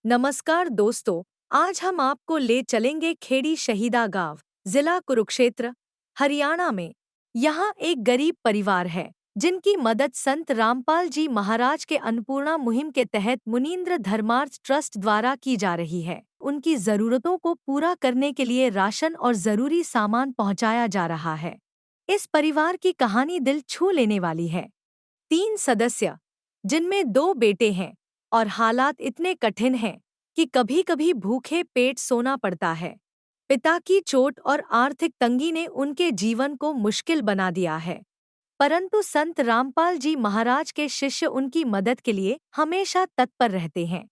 नमस्कार दोस्तों, आज हम आपको ले चलेंगे खेड़ी शहीदा गांव, जिला कुरुक्षेत्र, हरियाणा में। यहाँ एक गरीब परिवार है, जिनकी मदद संत रामपाल जी महाराज के अन्नपूर्णा मुहिम के तहत मुनींद्र धर्मार्थ ट्रस्ट द्वारा की जा रही है। उनकी जरूरतों को पूरा करने के लिए राशन और जरूरी सामान पहुंचाया जा रहा है। इस परिवार की कहानी दिल छू लेने वाली है। 3 सदस्य, जिनमें 2 बेटे हैं, और हालात इतने कठिन हैं कि कभी-कभी भूखे पेट सोना पड़ता है। पिता की चोट और आर्थिक तंगी ने उनके जीवन को मुश्किल बना दिया है, परंतु संत रामपाल जी महाराज के शिष्य उनकी मदद के लिए हमेशा तत्पर रहते हैं।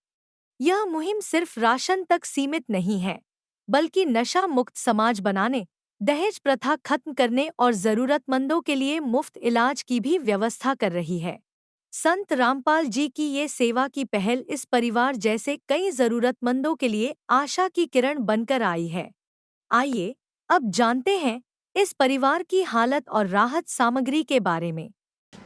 यह मुहिम सिर्फ राशन तक सीमित नहीं है, बल्कि नशा मुक्त समाज बनाने, दहेज प्रथा खत्म करने और जरूरतमंदों के लिए मुफ्त इलाज की भी व्यवस्था कर रही है। संत रामपाल जी की ये सेवा की पहल इस परिवार जैसे कई जरूरतमंदों के लिए आशा की किरण बनकर आई है। आइए, अब जानते हैं इस परिवार की हालत और राहत सामग्री के बारे में।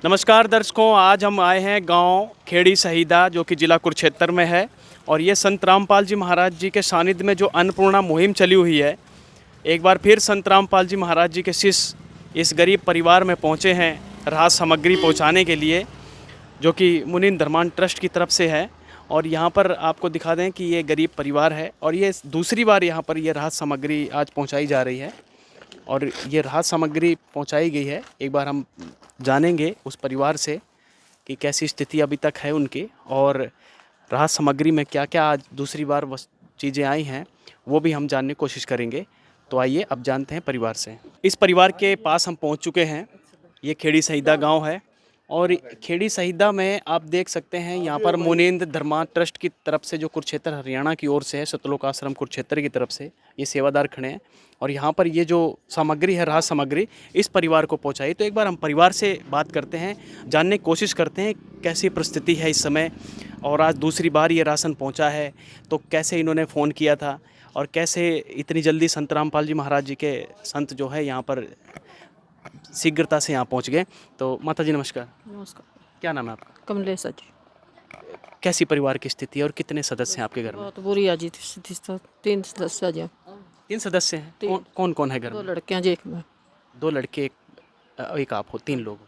नमस्कार दर्शकों, आज हम आए हैं गांव खेड़ी शहीदा जो कि जिला कुरुक्षेत्र में है। और ये संत रामपाल जी महाराज जी के सानिध्य में जो अन्नपूर्णा मुहिम चली हुई है, एक बार फिर संत रामपाल जी महाराज जी के शिष्य इस गरीब परिवार में पहुंचे हैं राहत सामग्री पहुंचाने के लिए, जो कि मुनींद्र धर्मार्थ ट्रस्ट की तरफ से है। और यहाँ पर आपको दिखा दें कि ये गरीब परिवार है और ये दूसरी बार यहाँ पर ये राहत सामग्री आज पहुँचाई जा रही है और ये राहत सामग्री पहुँचाई गई है। एक बार हम जानेंगे उस परिवार से कि कैसी स्थिति अभी तक है उनकी, और राहत सामग्री में क्या क्या आज दूसरी बार चीज़ें आई हैं वो भी हम जानने की कोशिश करेंगे। तो आइए अब जानते हैं परिवार से। इस परिवार के पास हम पहुंच चुके हैं। ये खेड़ी शहीदा गांव है और खेड़ी शहीदा में आप देख सकते हैं यहाँ पर मुनींद्र धर्मार्थ ट्रस्ट की तरफ से, जो कुरुक्षेत्र हरियाणा की ओर से है, सतलोक आश्रम कुरुक्षेत्र की तरफ से ये सेवादार खड़े हैं और यहाँ पर ये जो सामग्री है, राहत सामग्री, इस परिवार को पहुँचाई। तो एक बार हम परिवार से बात करते हैं, जानने की कोशिश करते हैं कैसी परिस्थिति है इस समय, और आज दूसरी बार ये राशन पहुँचा है तो कैसे इन्होंने फ़ोन किया था और कैसे इतनी जल्दी संत रामपाल जी महाराज जी के संत जो है यहाँ पर शीघ्रता से यहाँ पहुँच गए। तो माता जी नमस्कार। नमस्कार। क्या नाम है आपका? कमलेश जी। कैसी परिवार की स्थिति है और कितने सदस्य हैं आपके घर में? बहुत बुरी है जी स्थिति तो। 3 सदस्य जी। 3 सदस्य हैं। तीन। कौन कौन है घर 2 में? लड़के हैं जी, एक मैं। 2 लड़के, एक आप हो, 3 लोग।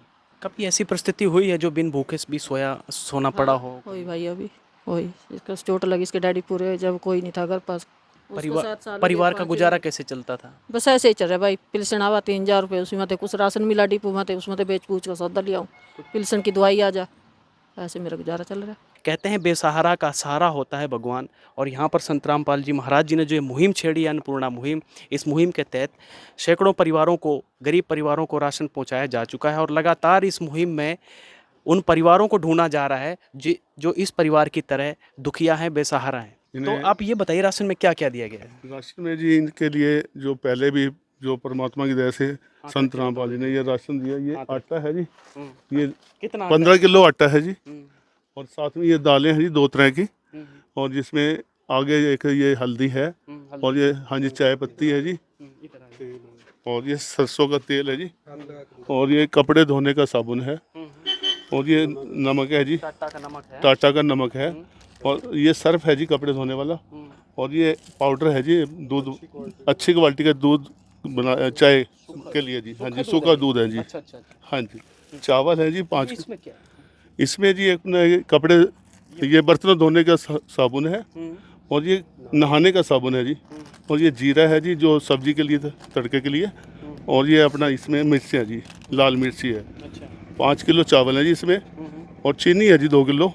कभी ऐसी परिस्थिति हुई है जो बिन भूखे भी सोना पड़ा हो? वही भाई, अभी वही इसका चोट लगी, इसके डैडी पूरे, जब कोई नहीं था घर पास। परिवार का गुजारा कैसे चलता था? बस ऐसे ही चल रहा है भाई। पिलसन आवा 3,000 रुपये, उसी में कुछ राशन मिला डिपो में, उसमें बेच पूछ कर सौदा लिया हूँ। पिलसन की दवाई आ जा, ऐसे मेरा गुजारा चल रहा है। कहते हैं बेसहारा का सहारा होता है भगवान, और यहाँ पर संत रामपाल जी महाराज जी ने जो ये मुहिम छेड़ी है, अन्नपूर्णा मुहिम, इस मुहिम के तहत सैकड़ों परिवारों को, गरीब परिवारों को राशन पहुँचाया जा चुका है और लगातार इस मुहिम में उन परिवारों को ढूंढा जा रहा है जो इस परिवार की तरह दुखिया हैं, बेसहारा हैं। तो आप ये बताइए, राशन में क्या क्या दिया गया है? राशन में जी इनके लिए जो पहले भी जो परमात्मा की दया से संत रामपाल जी ने ये राशन दिया, ये आटा है जी, ये कितना? 15 किलो आटा है जी, और साथ में ये दालें हैं जी 2 तरह की, और जिसमें आगे एक ये हल्दी है, और ये हाँ जी चाय पत्ती है जी, और ये सरसों का तेल है जी, और ये कपड़े धोने का साबुन है, और ये नमक है जी, टाटा का नमक है, और ये सर्फ है जी कपड़े धोने वाला, और ये पाउडर है जी, दूध, अच्छी क्वालिटी का दूध बना चाय के लिए जी, हाँ जी, सूखा दूध है जी। हाँ जी, चावल है जी 5। इसमें जी एक कपड़े, ये बर्तन धोने का साबुन है, और ये नहाने का साबुन है जी, और ये जीरा है जी जो सब्जी के लिए तड़के के लिए, और ये अपना इसमें मिर्ची है जी, लाल मिर्ची है। 5 किलो चावल है जी इसमें, और चीनी है जी 2 किलो,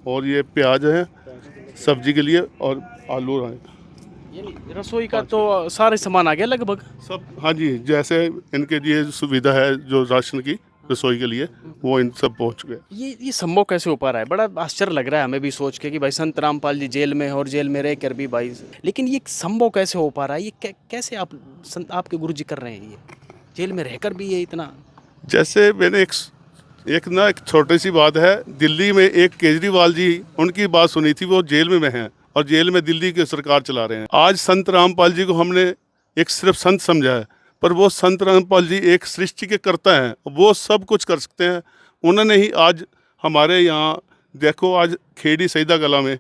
और ये प्याज है सब्जी के लिए, और आलू है। रसोई का तो सारे सामान आ गया लगभग सब, हाँ जी, जैसे इनके लिए सुविधा है जो राशन की रसोई के लिए, वो इन सब पहुंच गए। ये संभव कैसे हो पा रहा है? बड़ा आश्चर्य लग रहा है हमें भी सोच के कि भाई संत रामपाल जी जेल में है और जेल में रह कर भी भाई, लेकिन ये संभव कैसे हो पा रहा है? ये कैसे आपके गुरु जी कर रहे हैं? ये जेल में रहकर भी ये इतना? जैसे मैंने एक छोटी सी बात है, दिल्ली में एक केजरीवाल जी, उनकी बात सुनी थी, वो जेल में हैं और जेल में दिल्ली की सरकार चला रहे हैं। आज संत रामपाल जी को हमने एक सिर्फ संत समझा है, पर वो संत रामपाल जी एक सृष्टि के कर्ता हैं, वो सब कुछ कर सकते हैं। उन्होंने ही आज हमारे यहाँ देखो, आज खेड़ी शहीदा कला में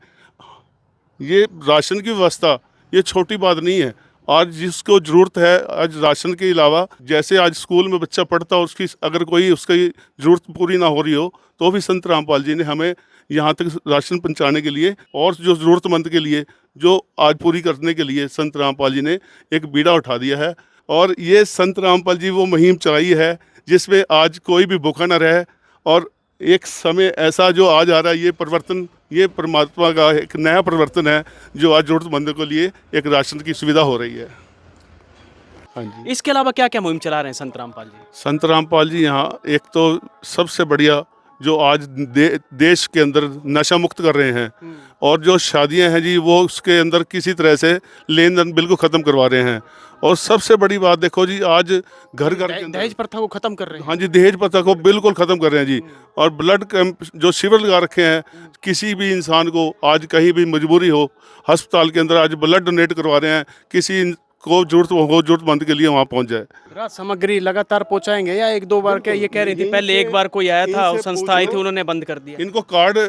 ये राशन की व्यवस्था ये छोटी बात नहीं है। आज जिसको ज़रूरत है, आज राशन के अलावा जैसे आज स्कूल में बच्चा पढ़ता है, उसकी अगर कोई उसकी ज़रूरत पूरी ना हो रही हो तो भी संत रामपाल जी ने हमें यहाँ तक राशन पहुँचाने के लिए और जो ज़रूरतमंद के लिए जो आज पूरी करने के लिए संत रामपाल जी ने एक बीड़ा उठा दिया है। और ये संत रामपाल जी वो मुहिम चलाई है जिसमें आज कोई भी भूखा न रहे। और एक समय ऐसा जो आज आ रहा है, ये परिवर्तन, ये परमात्मा का एक नया परिवर्तन है जो आज ज़रूरतमंदों के लिए एक राशन की सुविधा हो रही है। हाँ जी। इसके अलावा क्या क्या मुहिम चला रहे हैं संत रामपाल जी? संत रामपाल जी यहाँ एक तो सबसे बढ़िया जो आज देश के अंदर नशा मुक्त कर रहे हैं और जो शादियां हैं जी वो उसके अंदर किसी तरह से लेन देन बिल्कुल ख़त्म करवा रहे हैं। और सबसे बड़ी बात देखो जी, आज घर घर के अंदर दहेज प्रथा को खत्म कर रहे हैं। हाँ जी, दहेज प्रथा को बिल्कुल ख़त्म कर रहे हैं जी। और ब्लड कैंप जो शिविर लगा रखे हैं, किसी भी इंसान को आज कहीं भी मजबूरी हो, अस्पताल के अंदर आज ब्लड डोनेट करवा रहे हैं, किसी को जरूरतमंद के लिए वहाँ पहुँच जाए। राहत सामग्री लगातार पहुंचाएंगे या एक दो बार? क्या ये कह रही थी पहले एक बार कोई आया था और संस्था आई थी, उन्होंने बंद कर दिया। इनको कार्ड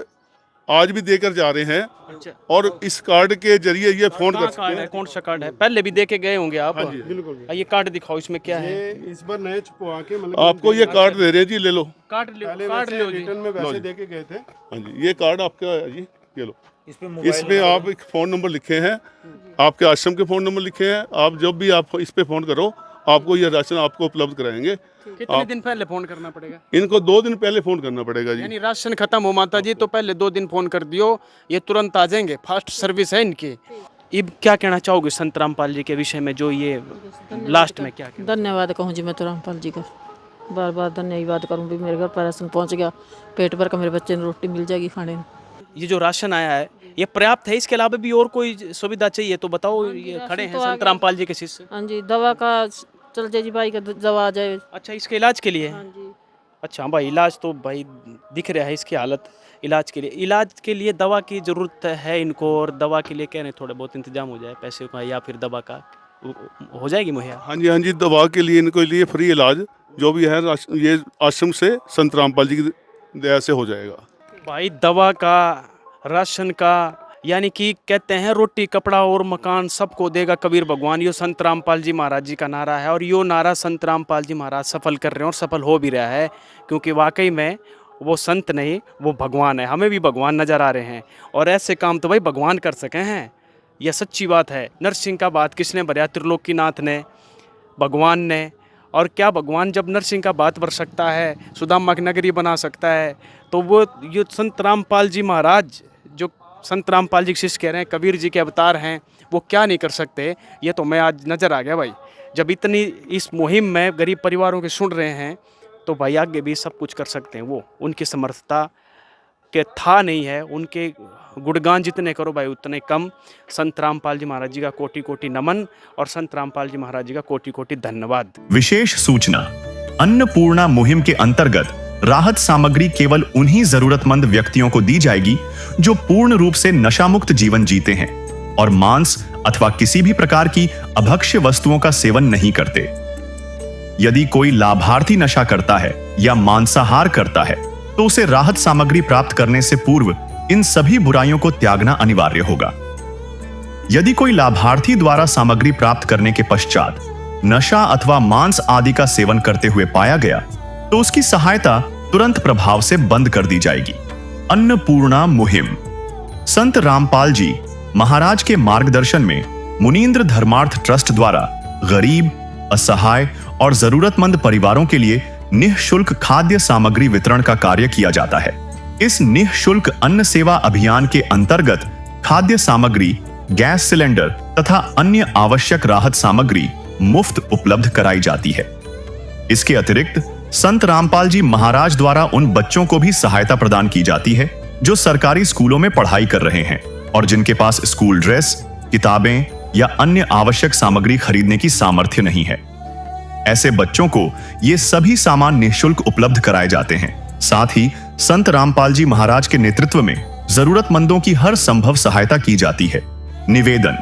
आज भी देकर जा रहे हैं। अच्छा। और इस कार्ड के जरिए ये फोन कर सकते कार्ड है, कौन सा कार्ड है? पहले भी देके गए होंगे आप। बिल्कुल। ये कार्ड दिखाओ, इसमें क्या है? ये इस बार नए छपवा के मतलब आपको ये कार्ड दे रहे हैं जी, ले लो। कार्ड पहले कार्ड वैसे लो जी। रिटर्न में वैसे दे के गए थे। हाँ जी, ये कार्ड आपका है जी, ये लो। इसमें आप एक फ़ोन नंबर लिखे हैं, आपके आश्रम के फ़ोन नंबर लिखे हैं। आप जब भी आप इस पे फ़ोन करो, आपको ये राशन आपको उपलब्ध कराएंगे। कितने दिन पहले फोन करना पड़ेगा? इनको 2 दिन पहले फ़ोन करना पड़ेगा जी। यानी राशन खत्म हो माता जी तो पहले 2 दिन फोन कर दियो, ये तुरंत आ जाएंगे। फास्ट सर्विस है इनकी। अब क्या कहना चाहोगे संत रामपाल जी के विषय में, जो ये लास्ट में क्या कहना? धन्यवाद कहूँ जी मैं तो रामपाल जी का, बार बार धन्यवाद करूँ भी मेरे घर पर राशन पहुँच गया, पेट भर का मेरे बच्चे ने रोटी मिल जाएगी खाने में। ये जो राशन आया है ये पर्याप्त है? इसके अलावा भी और कोई सुविधा चाहिए तो बताओ। ये खड़े हैं संत रामपाल जी के शिष्य। हाँ जी, दवा का चल जाए जी भाई का दवा आ जाए। अच्छा, इसके इलाज के लिए? हाँ जी। अच्छा भाई, इलाज तो भाई दिख रहा है इसकी हालत। इलाज के लिए दवा की ज़रूरत है इनको, और दवा के लिए कह रहे थोड़े बहुत इंतजाम हो जाए पैसे का या फिर दवा का हो जाएगी मुहैया? हाँ जी, हाँ जी, दवा के लिए इनको लिए फ्री इलाज जो भी है ये आश्रम से संत रामपाल जी की दया से हो जाएगा। भाई दवा का, राशन का, यानी कि कहते हैं रोटी कपड़ा और मकान सबको देगा कबीर भगवान, यो संत रामपाल जी महाराज जी का नारा है। और यो नारा संत रामपाल जी महाराज सफल कर रहे हैं और सफल हो भी रहा है, क्योंकि वाकई में वो संत नहीं वो भगवान है। हमें भी भगवान नज़र आ रहे हैं और ऐसे काम तो भाई भगवान कर सके हैं, यह सच्ची बात है। नरसिंह का बात किसने भरा? त्रिलोकीनाथ ने, भगवान ने। और क्या भगवान जब नरसिंह का बात भर सकता है, सुदामा की नगरी बना सकता है, तो वो ये संत रामपाल जी महाराज, जो संत रामपाल जी के शिष्य कह रहे हैं कबीर जी के अवतार हैं, वो क्या नहीं कर सकते? ये तो मैं आज नज़र आ गया भाई। जब इतनी इस मुहिम में गरीब परिवारों के सुन रहे हैं तो भाई आगे भी सब कुछ कर सकते हैं। वो उनकी समर्थता के था नहीं है, उनके गुणगान जितने करो भाई उतने कम। संत रामपाल जी महाराज जी का कोटि कोटि नमन और संत रामपाल जी महाराज जी का कोटि कोटि धन्यवाद। विशेष सूचना, अन्नपूर्णा मुहिम के अंतर्गत राहत सामग्री केवल उन्हीं जरूरतमंद व्यक्तियों को दी जाएगी जो पूर्ण रूप से नशा मुक्त जीवन जीते हैं और मांस अथवा किसी भी प्रकार की अभक्ष्य वस्तुओं का सेवन नहीं करते। यदि कोई लाभार्थी नशा करता है या मांसाहार करता है तो उसे राहत सामग्री प्राप्त करने से पूर्व इन सभी बुराइयों को त्यागना अनिवार्य होगा। यदि कोई लाभार्थी द्वारा सामग्री प्राप्त करने के पश्चात नशा अथवा मांस आदि का सेवन करते हुए पाया गया तो उसकी सहायता तुरंत प्रभाव से बंद कर दी जाएगी। अन्नपूर्णा मुहिम संत रामपाल जी महाराज के मार्गदर्शन में मुनींद्र धर्मार्थ ट्रस्ट द्वारा गरीब, असहाय और जरूरतमंद परिवारों के लिए निःशुल्क खाद्य सामग्री वितरण का कार्य किया जाता है। इस निःशुल्क अन्न सेवा अभियान के अंतर्गत खाद्य सामग्री, गैस सिलेंडर तथा अन्य आवश्यक राहत सामग्री मुफ्त उपलब्ध कराई जाती है। इसके अतिरिक्त संत रामपाल जी महाराज द्वारा उन बच्चों को भी सहायता प्रदान की जाती है जो सरकारी स्कूलों में पढ़ाई कर रहे हैं और जिनके पास स्कूल ड्रेस, किताबें या अन्य आवश्यक सामग्री खरीदने की सामर्थ्य नहीं है। ऐसे बच्चों को ये सभी सामान निःशुल्क उपलब्ध कराए जाते हैं। साथ ही संत रामपाल जी महाराज के नेतृत्व में जरूरतमंदों की हर संभव सहायता की जाती है। निवेदन,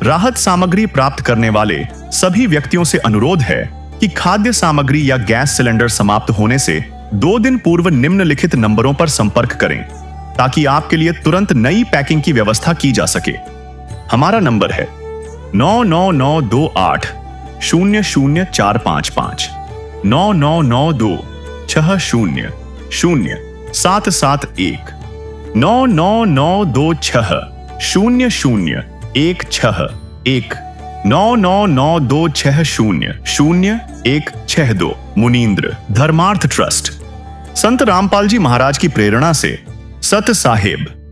राहत सामग्री प्राप्त करने वाले सभी व्यक्तियों से अनुरोध है कि खाद्य सामग्री या गैस सिलेंडर समाप्त होने से 2 दिन पूर्व निम्नलिखित नंबरों पर संपर्क करें। ताकि आपके लिए तुरंत नई पैकिंग की व्यवस्था की जा सके। हमारा नंबर है 99928 00455 9992 60 0771 99926 0016 99926000162। मुनींद्र धर्मार्थ ट्रस्ट। संत रामपाल जी महाराज की प्रेरणा से सत साहिब